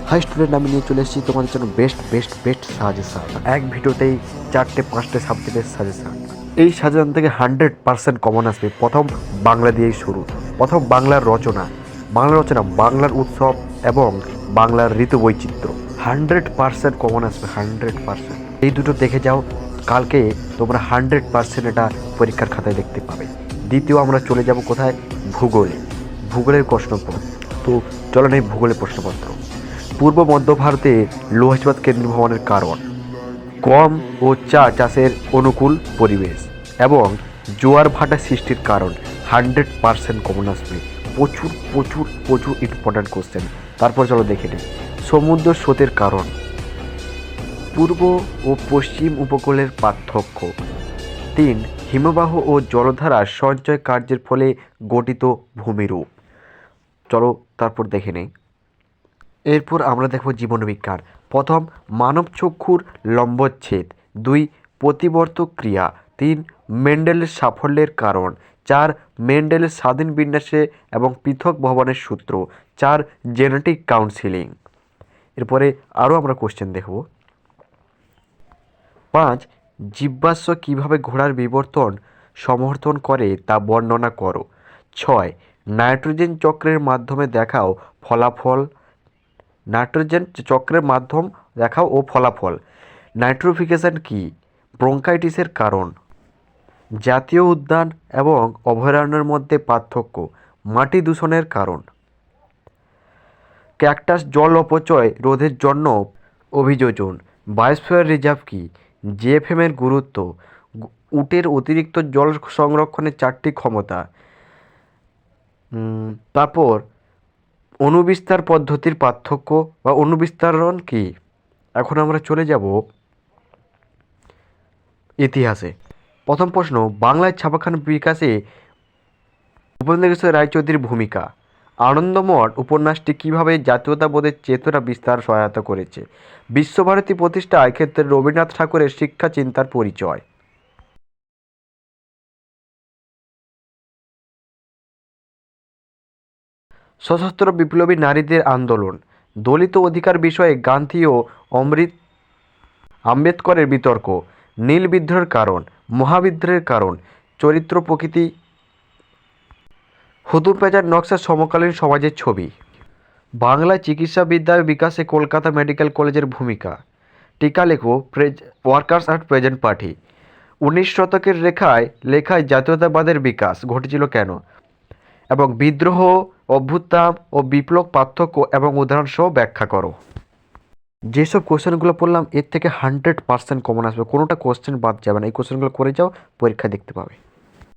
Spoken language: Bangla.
হাই স্টুডেন্ট, আমি নিয়ে চলে এসেছি তোমাদের জন্য বেস্ট বেস্ট বেস্ট সাজেশন। এক ভিডিওতেই 4-5টে সাবজেক্টের সাজেশন। এই সাজেশন থেকে 100% কমন আসবে। প্রথম বাংলা দিয়েই শুরু। প্রথম বাংলার রচনা, বাংলার উৎসব এবং বাংলার ঋতু বৈচিত্র্য। 100% কমন আসবে, 100%। এই দুটো দেখে যাও, কালকে তোমরা 100% এটা পরীক্ষার খাতায় দেখতে পাবে। দ্বিতীয় আমরা চলে যাব কোথায়? ভূগোলের প্রশ্নপত্র। তো চলো নেই ভূগোলের প্রশ্নপত্র। পূর্ব মধ্য ভারতে লৌহ ইস্পাত কেন্দ্র ভবনের কারণ গম ও চা চাষের অনুকূল পরিবেশ এবং জোয়ার ভাটা সৃষ্টির কারণ। 100% কমন আসবে। প্রচুর প্রচুর প্রচুর ইম্পর্ট্যান্ট কোশ্চেন। তারপর চলো দেখে নিই সমুদ্র স্রোতের কারণ, পূর্ব ও পশ্চিম উপকূলের পার্থক্য, 3 হিমবাহ ও জলধারা সঞ্চয় কার্যের ফলে গঠিত ভূমিরূপ। চলো তারপর দেখে নেই। এরপর আমরা দেখব জীবনবিজ্ঞান। প্রথম মানব চক্ষুর লম্বচ্ছেদ, 2 প্রতিবর্তক ক্রিয়া, 3 মেন্ডেলের সাফল্যের কারণ, 4 মেন্ডেলের স্বাধীন বিন্যাসে এবং পৃথক ভবনের সূত্র, 4 জেনেটিক কাউন্সিলিং। এরপরে আরও আমরা কোশ্চেন দেখব। 5 জীবাশ্ম কীভাবে ঘোড়ার বিবর্তন সমর্থন করে তা বর্ণনা করো। 6 নাইট্রোজেন চক্রের মাধ্যমে দেখাও ফলাফল। নাইট্রোফিকেশন কি? ব্রঙ্কাইটিসের কারণ। জাতীয় উদ্যান এবং অভয়ারণ্যের মধ্যে পার্থক্য, মাটি দূষণের কারণ। ক্যাকটাস জল অপচয় রোধের জন্য অভিযোজন। বায়োস্ফিয়ার রিজার্ভ কি? জিএফএম এর গুরুত্ব। উটের অতিরিক্ত জল সংরক্ষণের 4টি ক্ষমতা। তারপর অণুবিস্তার পদ্ধতির পার্থক্য বা অণুবিস্তারণ কি? এখন আমরা চলে যাব ইতিহাসে। প্রথম প্রশ্ন, বাংলায় ছাপাখানা বিকাশে উপেন্দ্রকিশোর রায়চৌধুরীর ভূমিকা। আনন্দমঠ উপন্যাসটি কীভাবে জাতীয়তাবোধের চেতনা বিস্তার সহায়তা করেছে? বিশ্বভারতী প্রতিষ্ঠায় ক্ষেত্রে রবীন্দ্রনাথ ঠাকুরের শিক্ষা চিন্তার পরিচয়। সশস্ত্র বিপ্লবী নারীদের আন্দোলন। দলিত অধিকার বিষয়ে গান্ধী ও আম্বেদকরের বিতর্ক। নীল বিদ্রোহের কারণ, মহাবিদ্রোহের কারণ, চরিত্র প্রকৃতি। হুতুম প্যাঁচার নকশা সমকালীন সমাজের ছবি। বাংলায় চিকিৎসাবিদ্যার বিকাশে কলকাতা মেডিকেল কলেজের ভূমিকা। টিকা লেখো ওয়ার্কার্স অ্যাট প্রেজেন্ট পার্টি। 19 শতকের লেখায় জাতীয়তাবাদের বিকাশ ঘটেছিল কেন? এবং বিদ্রোহ, অভ্যুত্থান ও বিপ্লব পার্থক্য এবং উদাহরণসহ ব্যাখ্যা করো। যেসব কোশ্চেনগুলো পড়লাম এর থেকে 100% কমন আসবে, কোনোটা কোশ্চেন বাদ যাবে না। এই কোশ্চেনগুলো করে যাও, পরীক্ষা দেখতে পাবে।